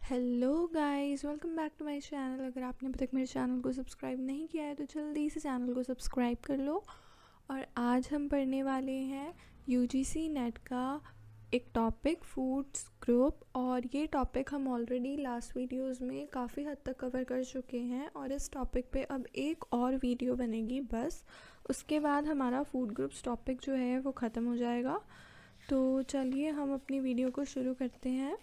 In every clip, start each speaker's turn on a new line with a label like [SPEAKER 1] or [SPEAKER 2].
[SPEAKER 1] Hello guys, welcome back to my channel. अगर आपने अभी तक मेरे चैनल को सब्सक्राइब नहीं किया है तो जल्दी से चैनल को सब्सक्राइब कर लो। और आज हम पढ़ने वाले हैं यूजीसी नेट का एक टॉपिक फूड्स ग्रुप। और ये टॉपिक हम ऑलरेडी लास्ट वीडियोस में काफ़ी हद तक कवर कर चुके हैं और इस टॉपिक पे अब एक और वीडियो बनेगी बस। उसके बाद हमारा फूड ग्रुप्स टॉपिक जो है वो ख़त्म हो जाएगा। तो चलिए हम अपनी वीडियो को शुरू करते हैं।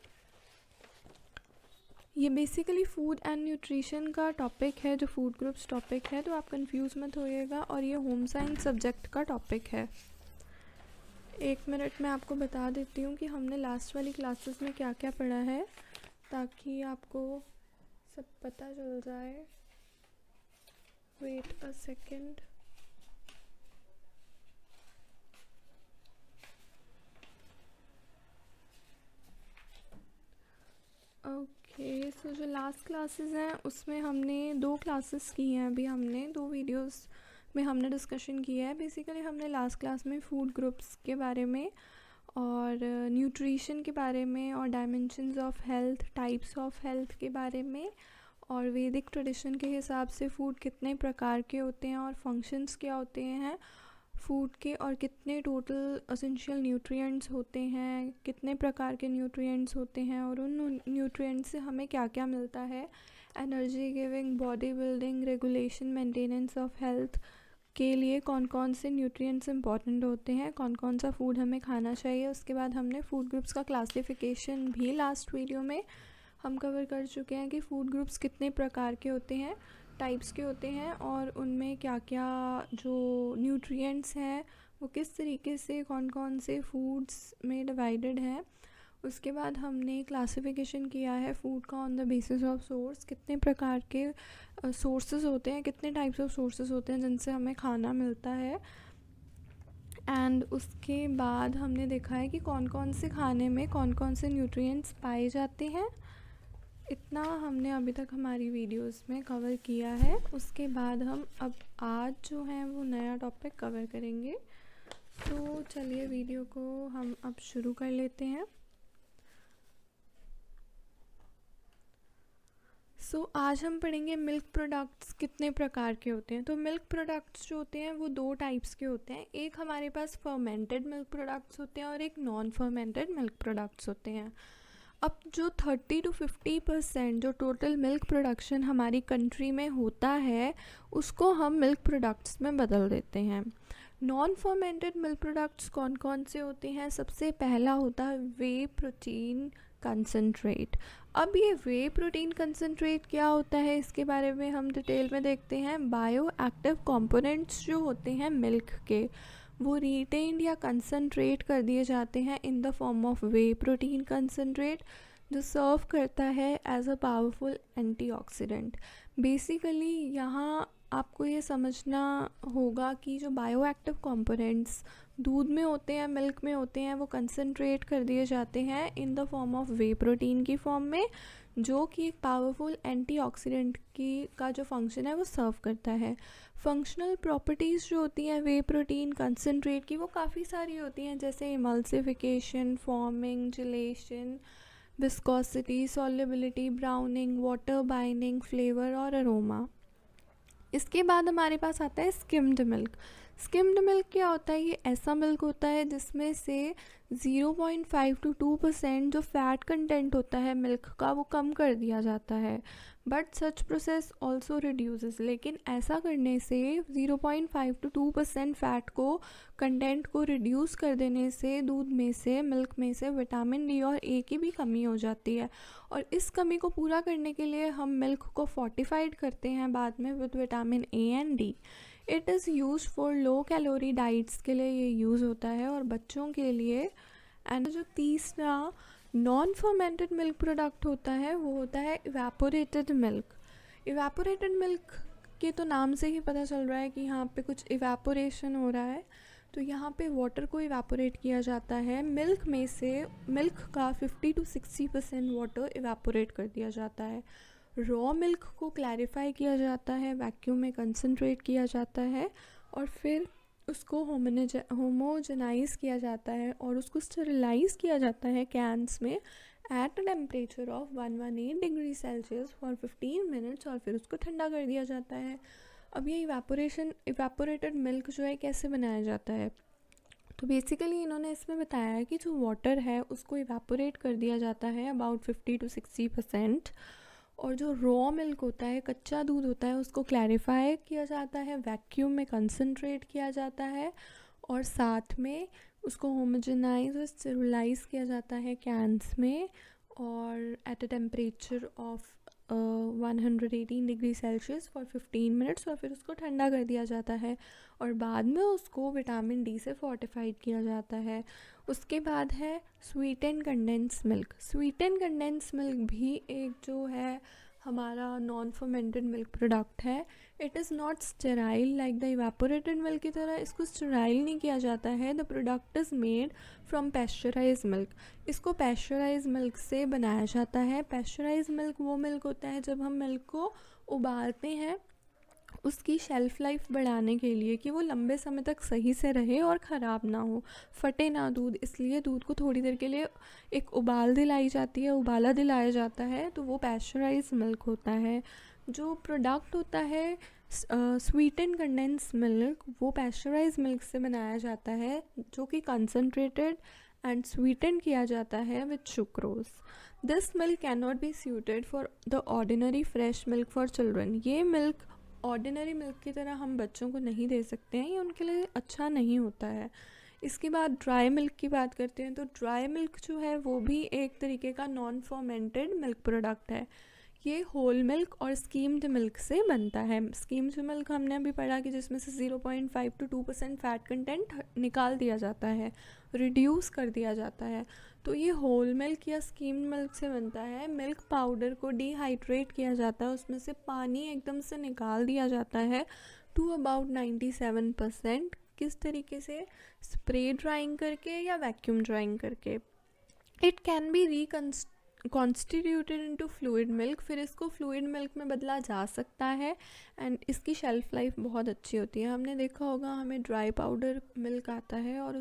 [SPEAKER 1] ये बेसिकली फूड एंड न्यूट्रिशन का टॉपिक है, जो फूड ग्रुप्स टॉपिक है, तो आप कंफ्यूज मत होइएगा। और ये होम साइंस सब्जेक्ट का टॉपिक है। एक मिनट में आपको बता देती हूँ कि हमने लास्ट वाली क्लासेस में क्या क्या पढ़ा है, ताकि आपको सब पता चल जाए। Wait a second. Okay, so जो लास्ट क्लासेस हैं उसमें हमने 2 क्लासेस की हैं। अभी हमने 2 वीडियोस में हमने डिस्कशन किया है। बेसिकली हमने लास्ट क्लास में फूड ग्रुप्स के बारे में और न्यूट्रिशन के बारे में और dimensions of health, types of health के बारे में और वैदिक ट्रेडिशन के हिसाब से फूड कितने प्रकार के होते हैं और फंक्शंस क्या होते हैं फूड के, और कितने टोटल एसेंशियल न्यूट्रिएंट्स होते हैं, कितने प्रकार के न्यूट्रिएंट्स होते हैं और उन न्यूट्रिएंट्स से हमें क्या क्या मिलता है। Energy giving, body building, regulation, maintenance of health के लिए कौन कौन से न्यूट्रिएंट्स इंपॉर्टेंट होते हैं, कौन कौन सा फूड हमें खाना चाहिए। उसके बाद हमने फूड ग्रुप्स का क्लासिफिकेशन भी लास्ट वीडियो में हम कवर कर चुके हैं कि फूड ग्रुप्स कितने प्रकार के होते हैं, टाइप्स के होते हैं और उनमें क्या क्या जो न्यूट्रिएंट्स हैं वो किस तरीके से कौन कौन से फूड्स में डिवाइडेड हैं। उसके बाद हमने क्लासिफिकेशन किया है फूड का on the basis of source, कितने प्रकार के सोर्सेज होते हैं, कितने टाइप्स ऑफ सोर्सेज होते हैं जिनसे हमें खाना मिलता है। एंड उसके बाद हमने देखा है कि कौन कौन से खाने में कौन कौन से न्यूट्रिएंट्स पाए जाते हैं। इतना हमने अभी तक हमारी वीडियोस में कवर किया है। उसके बाद हम अब आज जो है वो नया टॉपिक कवर करेंगे। तो चलिए वीडियो को हम अब शुरू कर लेते हैं। आज हम पढ़ेंगे मिल्क प्रोडक्ट्स कितने प्रकार के होते हैं। तो मिल्क प्रोडक्ट्स जो होते हैं वो 2 टाइप्स के होते हैं। एक हमारे पास फर्मेंटेड मिल्क प्रोडक्ट्स होते हैं और एक नॉन फर्मेंटेड मिल्क प्रोडक्ट्स होते हैं। अब जो 30 to 50% जो टोटल मिल्क प्रोडक्शन हमारी कंट्री में होता है उसको हम मिल्क प्रोडक्ट्स में बदल देते हैं। नॉन फर्मेंटेड मिल्क प्रोडक्ट्स कौन कौन से होते हैं? सबसे पहला होता है वे प्रोटीन कंसनट्रेट। अब ये वे प्रोटीन कंसनट्रेट क्या होता है, इसके बारे में हम डिटेल में देखते हैं। बायो एक्टिव कंपोनेंट्स जो होते हैं मिल्क के वो रिटेन्ड या कंसनट्रेट कर दिए जाते हैं in the form of whey protein concentrate, जो सर्व करता है as a powerful antioxidant. Basically यहाँ आपको ये समझना होगा कि जो बायो एक्टिव कंपोनेंट्स दूध में होते हैं, मिल्क में होते हैं, वो कंसनट्रेट कर दिए जाते हैं in the form of whey protein की फॉर्म में, जो कि एक पावरफुल एंटीऑक्सीडेंट की का जो फंक्शन है वो सर्व करता है। फंक्शनल प्रॉपर्टीज़ जो होती हैं वे प्रोटीन कंसनट्रेट की वो काफ़ी सारी होती हैं, जैसे emulsification, forming, जिलेशन, viscosity, solubility, browning, water binding, flavour और अरोमा। इसके बाद हमारे पास आता है स्किम्ड मिल्क। स्किम्ड मिल्क क्या होता है? ये ऐसा मिल्क होता है जिसमें से 0.5 to 2% जो फैट कंटेंट होता है मिल्क का वो कम कर दिया जाता है। But such process also reduces, लेकिन ऐसा करने से 0.5 to 2% फैट को कंटेंट को रिड्यूस कर देने से दूध में से, मिल्क में से विटामिन डी और ए की भी कमी हो जाती है। और इस कमी को पूरा करने के लिए हम मिल्क को फोर्टिफाइड करते हैं बाद में with vitamin A and D. It is use for low calorie diets के लिए ये यूज़ होता है और बच्चों के लिए। एंड जो तीसरा नॉन फर्मेंटेड मिल्क प्रोडक्ट होता है वो होता है इवेपोरेटेड मिल्क। इवेपोरेटेड मिल्क के तो नाम से ही पता चल रहा है कि यहाँ पे कुछ इवेपोरेशन हो रहा है। तो यहाँ पे वाटर को इवेपोरेट किया जाता है मिल्क में से, मिल्क का 50 to 60% वाटर इवेपोरेट कर दिया जाता है। रॉ मिल्क को क्लैरिफाई किया जाता है, वैक्यूम में कंसनट्रेट किया जाता है और फिर उसको होमोजेनाइज किया जाता है और उसको स्टेरिलाइज किया जाता है कैंस में eight a temperature of 118 degree Celsius for 15 minutes, और फिर उसको ठंडा कर दिया जाता है। अब ये इवेपोरेटेड मिल्क जो है कैसे बनाया जाता है, तो बेसिकली इन्होंने इसमें बताया है कि जो वाटर है उसको इवेपोरेट कर दिया जाता है अबाउट 50 to 60%, और जो रॉ मिल्क होता है, कच्चा दूध होता है, उसको क्लैरिफाई किया जाता है, वैक्यूम में कंसनट्रेट किया जाता है, और साथ में उसको होमोजेनाइज और स्टेरिलाइज किया जाता है कैंस में, और eight a temperature of 118 degree Celsius for 15 minutes, और फिर उसको ठंडा कर दिया जाता है, और बाद में उसको विटामिन डी से फोर्टिफाइड किया जाता है। उसके बाद है sweet and condense milk. Sweet and condense milk भी एक जो है हमारा नॉन फर्मेंटेड मिल्क प्रोडक्ट है। It is not sterile like the evaporated milk की तरह, इसको स्टेराइल नहीं किया जाता है। The product is made from pasteurise milk. इसको पैस्चराइज मिल्क से बनाया जाता है। पैस्चराइज मिल्क वो मिल्क होता है जब हम मिल्क को उबालते हैं उसकी शेल्फ़ लाइफ बढ़ाने के लिए, कि वो लंबे समय तक सही से रहे और ख़राब ना हो, फटे ना दूध, इसलिए दूध को थोड़ी देर के लिए एक उबाल दिलाई जाती है, उबाला दिलाया जाता है, तो वो पैस्चराइज मिल्क होता है। जो प्रोडक्ट होता है स्वीट एंड कंडेंस मिल्क, वो पैस्चराइज मिल्क से बनाया जाता है, जो कि कंसनट्रेटेड एंड स्वीटेंड किया जाता है with sucrose. This milk can not be suited for the ordinary fresh milk for children. ये मिल्क ऑर्डिनरी मिल्क की तरह हम बच्चों को नहीं दे सकते हैं, ये उनके लिए अच्छा नहीं होता है। इसके बाद ड्राई मिल्क की बात करते हैं, तो ड्राई मिल्क जो है वो भी एक तरीके का नॉन फर्मेंटेड मिल्क प्रोडक्ट है। ये होल मिल्क और स्कीम्ड मिल्क से बनता है। स्कीम्ड मिल्क हमने अभी पढ़ा कि जिसमें से 0.5 to 2% फैट कंटेंट निकाल दिया जाता है, रिड्यूस कर दिया जाता है। तो ये होल मिल्क या स्कीम्ड मिल्क से बनता है। मिल्क पाउडर को डिहाइड्रेट किया जाता है, उसमें से पानी एकदम से निकाल दिया जाता है टू अबाउट 97%। किस तरीके से? स्प्रे ड्राइंग करके या वैक्यूम ड्राइंग करके। It can be constituted into fluid milk, फिर इसको फ्लूइड मिल्क में बदला जा सकता है, एंड इसकी शेल्फ़ लाइफ बहुत अच्छी होती है। हमने देखा होगा हमें ड्राई पाउडर मिल्क आता है, और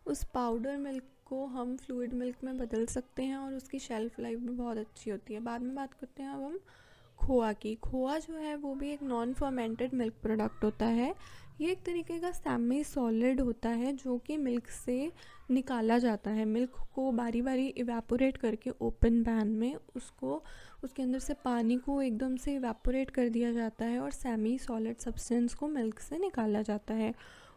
[SPEAKER 1] उस पाउडर मिल्क को हम फ्लूइड मिल्क में बदल सकते हैं, और उसकी शेल्फ़ लाइफ भी बहुत अच्छी होती है। बाद में बात करते हैं अब हम खोआ की। खोआ जो है वो भी एक नॉन फर्मेंटेड मिल्क प्रोडक्ट होता है। ये एक तरीके का सेमी सॉलिड होता है जो कि मिल्क से निकाला जाता है। मिल्क को बारी बारी इवेपोरेट करके ओपन पैन में उसके अंदर से पानी को एकदम से इवेपोरेट कर दिया जाता है, और सेमी सॉलिड सब्सटेंस को मिल्क से निकाला जाता है।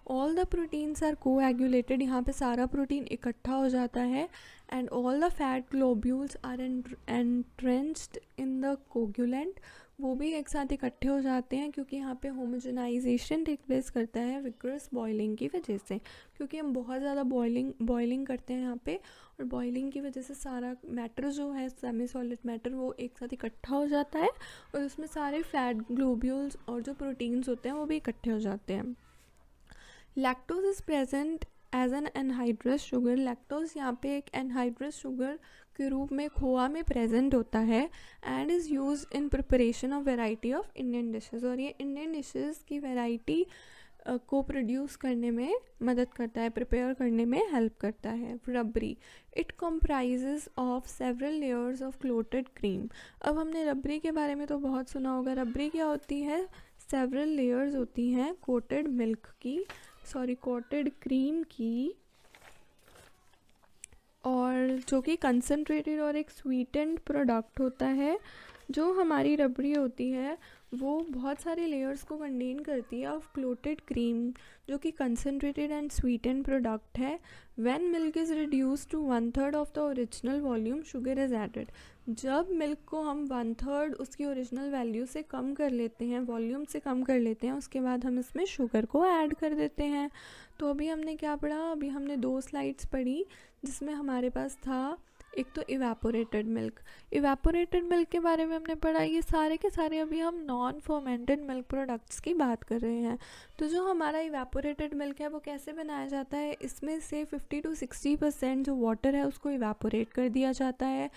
[SPEAKER 1] All the proteins are coagulated, यहाँ पे सारा प्रोटीन इकट्ठा हो जाता है, and all the fat globules are entrenched in the coagulant. वो भी एक साथ इकट्ठे हो जाते हैं, क्योंकि यहाँ पे होमोजेनाइजेशन टेक प्लेस करता है विग्रस बॉइलिंग की वजह से, क्योंकि हम बहुत ज़्यादा बॉइलिंग करते हैं यहाँ पे, और बॉइलिंग की वजह से सारा मैटर जो है सेमी सॉलिड मैटर वो एक साथ इकट्ठा हो जाता है, और उसमें सारे फैट ग्लोब्यूल्स और जो प्रोटीन्स होते हैं वो भी इकट्ठे हो जाते हैं। Lactose is present as an anhydrous sugar. Lactose यहाँ पे एक एनहाइड्रस शुगर के रूप में खोआ में प्रेजेंट होता है, and is use in preparation of variety of Indian dishes. और ये इंडियन डिशेस की वेराइटी को प्रोड्यूस करने में मदद करता है, प्रिपेयर करने में हेल्प करता है। Rabri, it comprises of several layers of clotted cream. अब हमने रबड़ी के बारे में तो बहुत सुना होगा। रबड़ी क्या होती है? सेवरल लेयर्स होती हैं कोटेड क्रीम की, और जो कि कंसनट्रेटेड और एक स्वीटेंड प्रोडक्ट होता है। जो हमारी रबड़ी होती है वो बहुत सारे लेयर्स को कंटेन करती है ऑफ क्लोटेड क्रीम, जो कि कंसनट्रेटेड एंड स्वीटेंड प्रोडक्ट है। When milk is reduce to 1/3 of the original volume sugar is added. जब मिल्क को हम 1/3 उसकी ओरिजिनल वैल्यू से कम कर लेते हैं, वॉल्यूम से कम कर लेते हैं, उसके बाद हम इसमें शुगर को ऐड कर देते हैं। तो अभी हमने क्या पढ़ा? अभी हमने 2 स्लाइड्स पढ़ी जिसमें हमारे पास था एक तो इवेपोरेटेड मिल्क। इवेपोरेटेड मिल्क के बारे में हमने पढ़ा। ये सारे के सारे अभी हम नॉन फर्मेंटेड मिल्क प्रोडक्ट्स की बात कर रहे हैं। तो जो हमारा इवेपोरेटेड मिल्क है वो कैसे बनाया जाता है? इसमें से 50 to 60% जो वाटर है उसको इवेपोरेट कर दिया जाता है।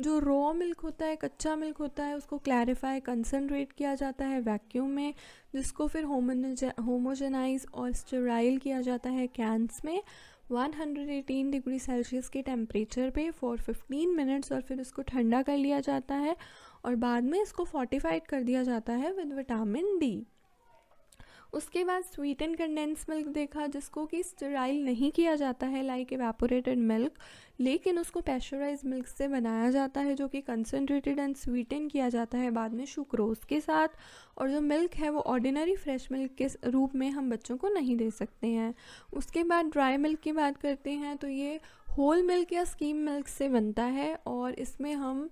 [SPEAKER 1] जो रॉ मिल्क होता है, कच्चा मिल्क होता है, उसको क्लैरिफाई कंसनट्रेट किया जाता है वैक्यूम में, जिसको फिर होमोजेनाइज और स्टेराइल किया जाता है कैंस में। 118 डिग्री सेल्सियस के टेम्परेचर पे फॉर 15 मिनट्स और फिर उसको ठंडा कर लिया जाता है और बाद में इसको फोर्टिफाइड कर दिया जाता है विद विटामिन डी। उसके बाद स्वीट एंड कंडेंस मिल्क देखा, जिसको कि स्टेराइल नहीं किया जाता है लाइक एवेपोरेटेड मिल्क, लेकिन उसको पैस्चराइज मिल्क से बनाया जाता है जो कि कंसनट्रेटेड एंड स्वीटन किया जाता है बाद में सुक्रोज के साथ। और जो मिल्क है वो ऑर्डिनरी फ्रेश मिल्क के रूप में हम बच्चों को नहीं दे सकते हैं। उसके बाद ड्राई मिल्क की बात करते हैं तो ये होल मिल्क या स्कीम मिल्क से बनता है और इसमें हम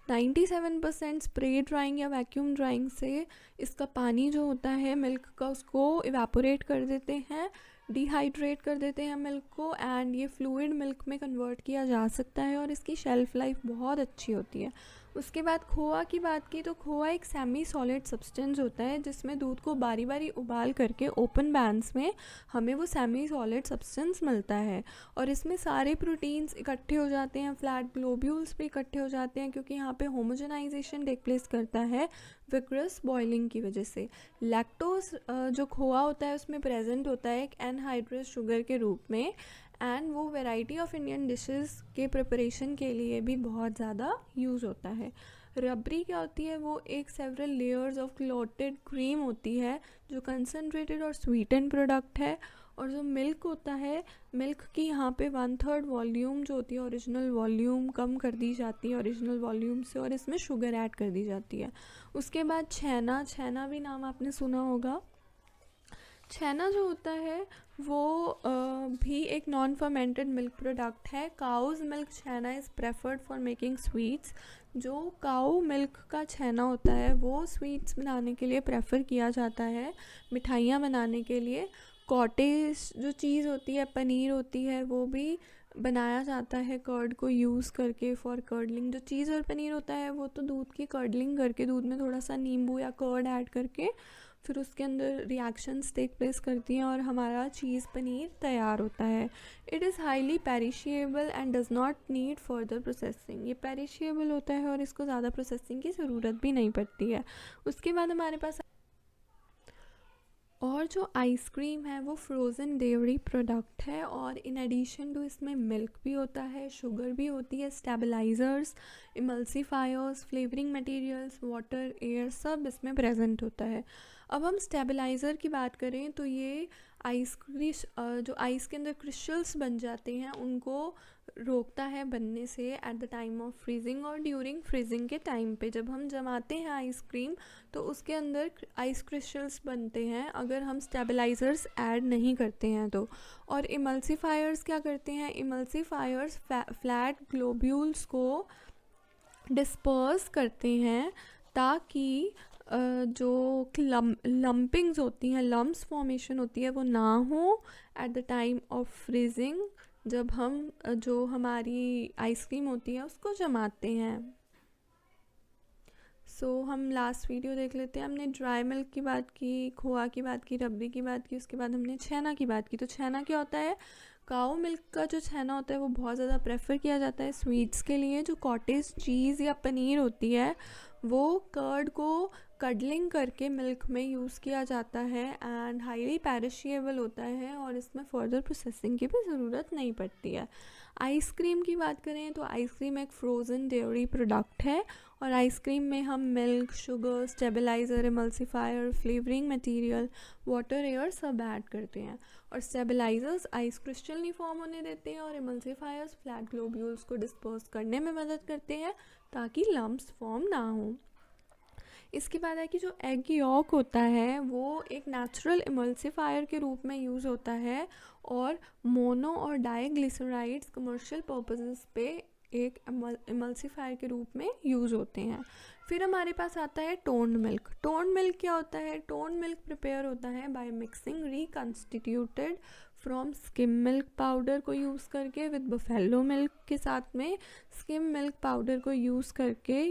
[SPEAKER 1] 97% स्प्रे ड्राइंग या वैक्यूम ड्राइंग से इसका पानी जो होता है मिल्क का उसको इवेपोरेट कर देते हैं, डिहाइड्रेट कर देते हैं मिल्क को, एंड ये फ्लूइड मिल्क में कन्वर्ट किया जा सकता है और इसकी शेल्फ़ लाइफ बहुत अच्छी होती है। उसके बाद खोआ की बात की तो खोआ एक सेमी सॉलिड सब्सटेंस होता है जिसमें दूध को बारी बारी उबाल करके ओपन बैंड्स में हमें वो सेमी सॉलिड सब्सटेंस मिलता है और इसमें सारे प्रोटीन्स इकट्ठे हो जाते हैं, फ्लैट ग्लोब्यूल्स भी इकट्ठे हो जाते हैं क्योंकि यहाँ पे होमोजेनाइजेशन टेक प्लेस करता है विग्रस बॉइलिंग की वजह से। लैक्टोज जो खोआ होता है उसमें प्रेजेंट होता है एक एनहाइड्रस शुगर के रूप में, एंड वो वैरायटी ऑफ इंडियन डिशेस के प्रिपरेशन के लिए भी बहुत ज़्यादा यूज़ होता है। रबड़ी क्या होती है, वो एक several layers of clotted cream होती है जो कंसनट्रेटेड और स्वीटेंड प्रोडक्ट है। और जो मिल्क होता है, मिल्क की यहाँ पे 1/3 वॉल्यूम जो होती है ओरिजिनल वॉल्यूम कम कर दी जाती है ओरिजिनल वॉल्यूम से और इसमें शुगर ऐड कर दी जाती है। उसके बाद छेना, छेना भी नाम आपने सुना होगा। छेना जो होता है वो भी एक नॉन फर्मेंटेड मिल्क प्रोडक्ट है। Cow's milk chhena is preferred for making sweets. जो काऊ मिल्क का छेना होता है वो स्वीट्स बनाने के लिए प्रेफर किया जाता है, मिठाइयाँ बनाने के लिए। कॉटेज जो चीज़ होती है, पनीर होती है, वो भी बनाया जाता है कर्ड को यूज़ करके फॉर कर्डलिंग। जो चीज़ और पनीर होता है वो तो दूध की कर्डलिंग करके दूध में थोड़ा सा नींबू या कर्ड ऐड करके फिर उसके अंदर रिएक्शंस टेक प्लेस करती हैं और हमारा चीज़ पनीर तैयार होता है। It is highly perishable and does not need further processing. ये पेरिशेबल होता है और इसको ज़्यादा प्रोसेसिंग की ज़रूरत भी नहीं पड़ती है। उसके बाद हमारे पास और जो आइसक्रीम है वो फ्रोज़न डेयरी प्रोडक्ट है और इन एडिशन टू इसमें मिल्क भी होता है, शुगर भी होती है, stabilisers, emulsifiers, flavouring materials, water, air सब इसमें प्रेजेंट होता है। अब हम स्टेबलाइज़र की बात करें तो ये जो आइस के अंदर क्रिस्टल्स बन जाते हैं उनको रोकता है बनने से at the time of freezing और ड्यूरिंग फ्रीजिंग के टाइम पे। जब हम जमाते हैं आइसक्रीम तो उसके अंदर आइस क्रिस्टल्स बनते हैं अगर हम स्टेबलाइज़र्स ऐड नहीं करते हैं तो। और इमल्सीफायर्स क्या करते हैं, इमल्सीफायर्स फ्लैट ग्लोब्यूल्स को डिस्पर्स करते हैं ताकि जो लम्पिंग्स होती हैं, लम्प्स फॉर्मेशन होती है वो ना हो at the time of freezing जब हम जो हमारी आइसक्रीम होती है उसको जमाते हैं। हम लास्ट वीडियो देख लेते हैं। हमने ड्राई मिल्क की बात की, खोआ की बात की, रबड़ी की बात की, उसके बाद हमने छेना की बात की। तो छेना क्या होता है, काऊ मिल्क का जो छेना होता है वो बहुत ज़्यादा प्रेफर किया जाता है स्वीट्स के लिए। जो कॉटेज चीज़ या पनीर होती है वो कर्ड को कडलिंग करके मिल्क में यूज़ किया जाता है एंड हाईली पेरिशेबल होता है और इसमें फर्दर प्रोसेसिंग की भी ज़रूरत नहीं पड़ती है। आइसक्रीम की बात करें तो आइसक्रीम एक फ्रोज़न डेयरी प्रोडक्ट है और आइसक्रीम में हम milk, sugar, stabilizer, emulsifier, flavouring material, water, air सब ऐड करते हैं। और स्टेबलाइज़र्स आइस क्रिस्टल नहीं फॉर्म होने देते हैं और इमल्सीफायर्स फ्लैट ग्लोब्यूल्स को डिस्पर्स करने में मदद करते हैं ताकि लम्प्स फॉर्म ना हो। इसके बाद है कि जो एग यॉक होता है वो एक नेचुरल इमल्सीफायर के रूप में यूज़ होता है और मोनो और डाइग्लिसराइड्स कमर्शियल पर्पसेस पे एक इमल्सीफायर के रूप में यूज़ होते हैं। फिर हमारे पास आता है टोन्ड मिल्क। टोन्ड मिल्क क्या होता है, टोन्ड मिल्क प्रिपेयर होता है by mixing reconstituted from skim milk powder को यूज़ करके विद बफेलो मिल्क के साथ में स्किम मिल्क पाउडर को यूज़ करके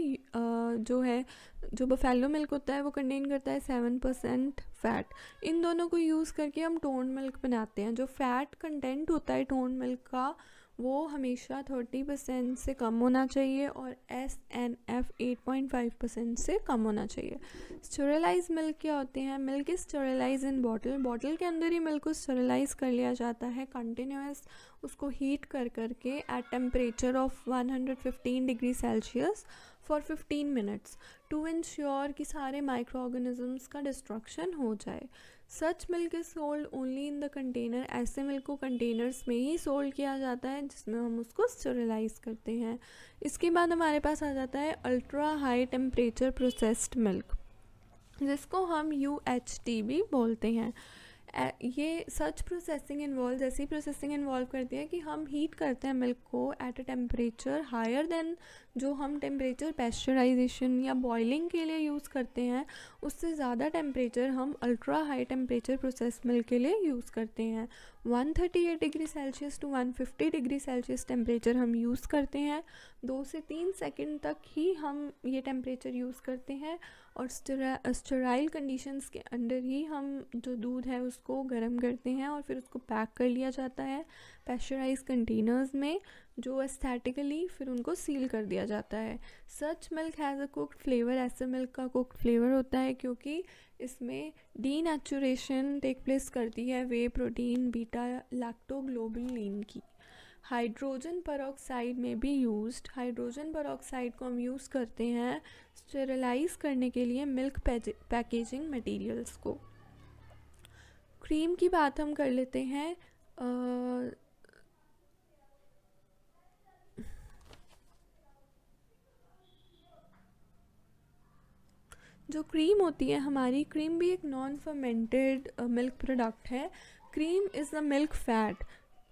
[SPEAKER 1] जो बफेलो मिल्क होता है वो कंटेन करता है 7% फ़ैट। इन दोनों को यूज़ करके हम टोन्ड मिल्क बनाते हैं। जो फ़ैट कंटेंट होता है टोन्ड मिल्क का वो हमेशा 30% से कम होना चाहिए और SNF 8.5% से कम होना चाहिए। स्टेरिलाइज मिल्क क्या होते हैं? Milk is sterilise in bottle, bottle के अंदर ही मिल्क को स्टेरिलाइज कर लिया जाता है कंटिन्यूस, उसको हीट कर करके at temperature of 115 degree Celsius for 15 minutes to ensure कि सारे माइक्रो ऑर्गेनिजम्स का डिस्ट्रक्शन हो जाए। Such milk is sold only in the container, ऐसे मिल्क को कंटेनर्स में ही सोल्ड किया जाता है जिसमें हम उसको स्टेरिलाइज करते हैं। इसके बाद हमारे पास आ जाता है ultra high temperature processed milk, जिसको हम UHT भी बोलते हैं। ये सच प्रोसेसिंग इन्वॉल्व, ऐसी प्रोसेसिंग इन्वॉल्व करती है कि हम हीट करते हैं मिल्क को at a temperature higher than जो हम टेम्परेचर पैस्चराइजेशन या बॉइलिंग के लिए यूज़ करते हैं, उससे ज़्यादा टेम्परेचर हम ultra high temperature process milk के लिए यूज़ करते हैं। 138 degree Celsius to 150 degree Celsius temperature हम यूज़ करते हैं। 2 से 3 सेकंड तक ही हम ये टेम्परेचर यूज़ करते हैं और स्टेराइल कंडीशंस के अंदर ही हम जो दूध है उसको गर्म करते हैं और फिर उसको पैक कर लिया जाता है पैस्चराइज कंटेनर्स में, जो एस्थेटिकली फिर उनको सील कर दिया जाता है। Such milk has a cooked flavour, ऐसे मिल्क का कुक्ड फ्लेवर होता है क्योंकि इसमें डीनेचुरेशन टेक प्लेस करती है वे प्रोटीन बीटा लैक्टोग्लोबुलिन की। हाइड्रोजन परऑक्साइड में भी यूज्ड, हाइड्रोजन परऑक्साइड को हम यूज़ करते हैं स्टेरिलाइज करने के लिए मिल्क पैकेजिंग मटेरियल्स को। क्रीम की बात हम कर लेते हैं। जो क्रीम होती है हमारी, क्रीम भी एक नॉन फर्मेंटेड मिल्क प्रोडक्ट है। Cream is a milk fat.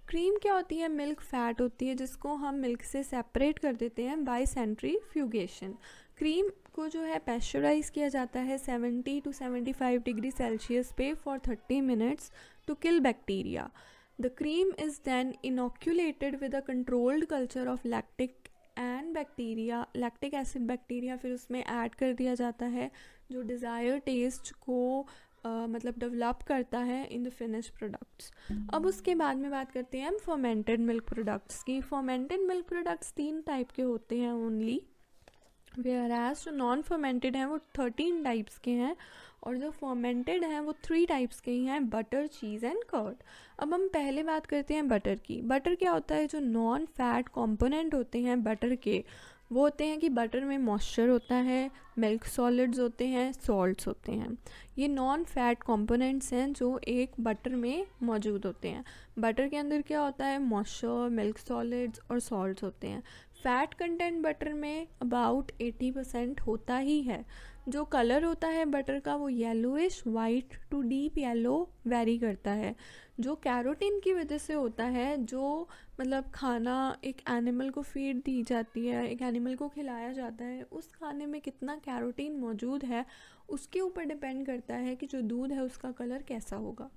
[SPEAKER 1] Cream क्या होती है? मिल्क फैट होती है जिसको हम मिल्क से सेपरेट कर देते हैं बाय सेंट्रीफ्यूगेशन। क्रीम को जो है पैस्चराइज किया जाता है 70 to 75 डिग्री सेल्सियस पे for 30 minutes to kill bacteria. The cream is then inoculated with a controlled culture of lactic and bacteria, lactic acid bacteria फिर उसमें ऐड कर दिया जाता है जो डिज़ायर टेस्ट को मतलब डेवलप करता है इन द फिनिश प्रोडक्ट्स। अब उसके बाद में बात करते हैं हम फर्मेंटेड मिल्क प्रोडक्ट्स की। फर्मेंटेड मिल्क प्रोडक्ट्स 3 टाइप के होते हैं ओनली, वेयर एज जो नॉन फर्मेंटेड हैं वो 13 टाइप्स के हैं और जो फर्मेंटेड हैं वो 3 टाइप्स के ही हैं, बटर, चीज़ एंड कर्ड। अब हम पहले बात करते हैं बटर की। बटर क्या होता है? जो नॉन फैट कंपोनेंट होते हैं बटर के, वो होते हैं कि बटर में मॉइस्चर होता है, मिल्क सॉलिड्स होते हैं, सॉल्ट्स होते हैं। ये नॉन फैट कंपोनेंट्स हैं जो एक बटर में मौजूद होते हैं। बटर के अंदर क्या होता है? मॉइस्चर, मिल्क सॉलिड्स और सॉल्ट्स होते हैं। फ़ैट कंटेंट बटर में अबाउट 80% होता ही है। जो कलर होता है बटर का वो yellowish white to deep yellow vary करता है, जो कैरोटीन की वजह से होता है। जो मतलब खाना एक एनिमल को फीड दी जाती है, एक एनिमल को खिलाया जाता है, उस खाने में कितना कैरोटीन मौजूद है उसके ऊपर डिपेंड करता है कि जो दूध है उसका कलर कैसा होगा।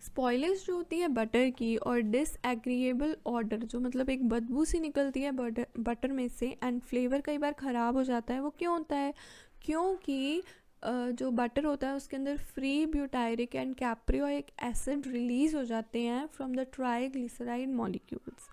[SPEAKER 1] स्पॉइलेज जो होती है बटर की और डिसएग्रीएबल ऑर्डर, जो मतलब एक बदबू सी निकलती है बटर में से एंड फ्लेवर कई बार ख़राब हो जाता है, वो क्यों होता है? क्योंकि जो बटर होता है उसके अंदर free butyric and caproic acid release हो जाते हैं from the triglyceride molecules.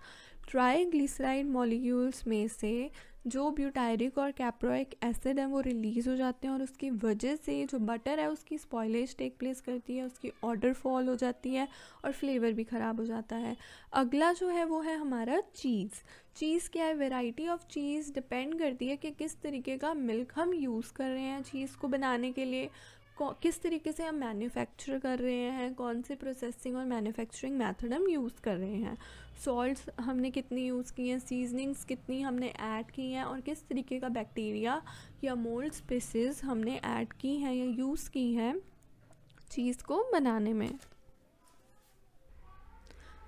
[SPEAKER 1] Triglyceride molecules में से जो ब्यूटायरिक और कैप्रोइक एसिड है वो रिलीज़ हो जाते हैं और उसकी वजह से जो बटर है उसकी स्पॉइलेज टेक प्लेस करती है, उसकी ऑर्डर फॉल हो जाती है और फ्लेवर भी ख़राब हो जाता है। अगला जो है वो है हमारा चीज़। चीज़ क्या है? वैरायटी ऑफ चीज़ डिपेंड करती है कि किस तरीके का मिल्क हम यूज़ कर रहे हैं चीज़ को बनाने के लिए, किस तरीके से हम मैन्युफैक्चर कर रहे हैं, कौन से प्रोसेसिंग और मैन्युफैक्चरिंग मेथड हम यूज़ कर रहे हैं, सॉल्ट्स हमने कितनी यूज़ की हैं, सीजनिंग्स कितनी हमने ऐड की हैं और किस तरीके का बैक्टीरिया या मोल्ड स्पीसीज़ हमने ऐड की हैं या यूज़ की हैं चीज़ को बनाने में।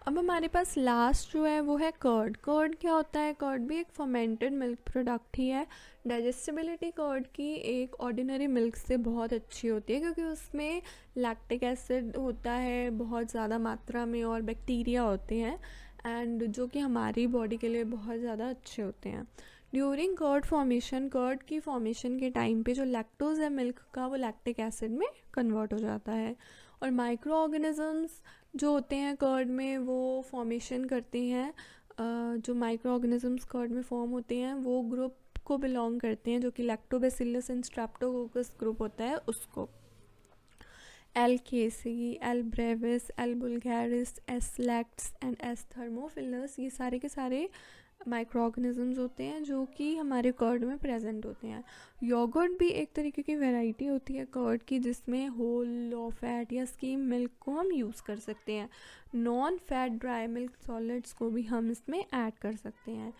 [SPEAKER 1] अब हमारे पास लास्ट जो है वो है कर्ड। कर्ड क्या होता है? कर्ड भी एक फर्मेंटेड मिल्क प्रोडक्ट ही है। डाइजेस्टिबिलिटी कर्ड की एक ऑर्डिनरी मिल्क से बहुत अच्छी होती है क्योंकि उसमें लैक्टिक एसिड होता है बहुत ज़्यादा मात्रा में और बैक्टीरिया होते हैं एंड जो कि हमारी बॉडी के लिए बहुत ज़्यादा अच्छे होते हैं। ड्यूरिंग कर्ड फॉर्मेशन, कर्ड की फॉर्मेशन के टाइम पे जो लैक्टोज है मिल्क का वो लैक्टिक एसिड में कन्वर्ट हो जाता है और माइक्रो ऑर्गेनिजम्स जो होते हैं कर्ड में वो फॉर्मेशन करते हैं, जो माइक्रो ऑर्गेनिजम्स कर्ड में फॉर्म होते हैं वो ग्रुप को बिलोंग करते हैं जो कि लैक्टोबैसिलस एंड स्ट्रेप्टोकोकस ग्रुप होता है उसको। L casei, L brevis, L bulgaricus, S lactis and S thermophilus, ये सारे के सारे माइक्रो ऑर्गेनिजम्स होते हैं जो कि हमारे कर्ड में प्रेजेंट होते हैं। योगर्ट भी एक तरीके की वैरायटी होती है कर्ड की जिसमें होल, लो फैट या स्कीम मिल्क को हम यूज़ कर सकते हैं। Non fat dry milk solids को भी हम इसमें ऐड कर सकते हैं।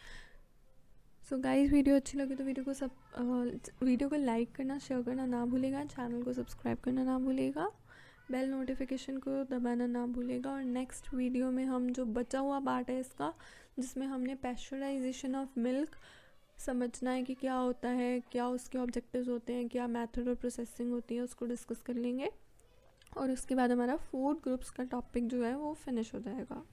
[SPEAKER 1] सो गाइस, वीडियो अच्छी लगी तो वीडियो को लाइक करना, शेयर करना ना भूलेगा, चैनल को सब्सक्राइब करना ना भूलेगा, बेल नोटिफिकेशन को दबाना ना भूलेगा। और नेक्स्ट वीडियो में हम जो बचा हुआ पार्ट है इसका, जिसमें हमने पैस्चराइजेशन ऑफ मिल्क समझना है कि क्या होता है, क्या उसके ऑब्जेक्टिव्स होते हैं, क्या मेथड और प्रोसेसिंग होती है, उसको डिस्कस कर लेंगे। और उसके बाद हमारा फूड ग्रुप्स का टॉपिक जो है वो फिनिश हो जाएगा।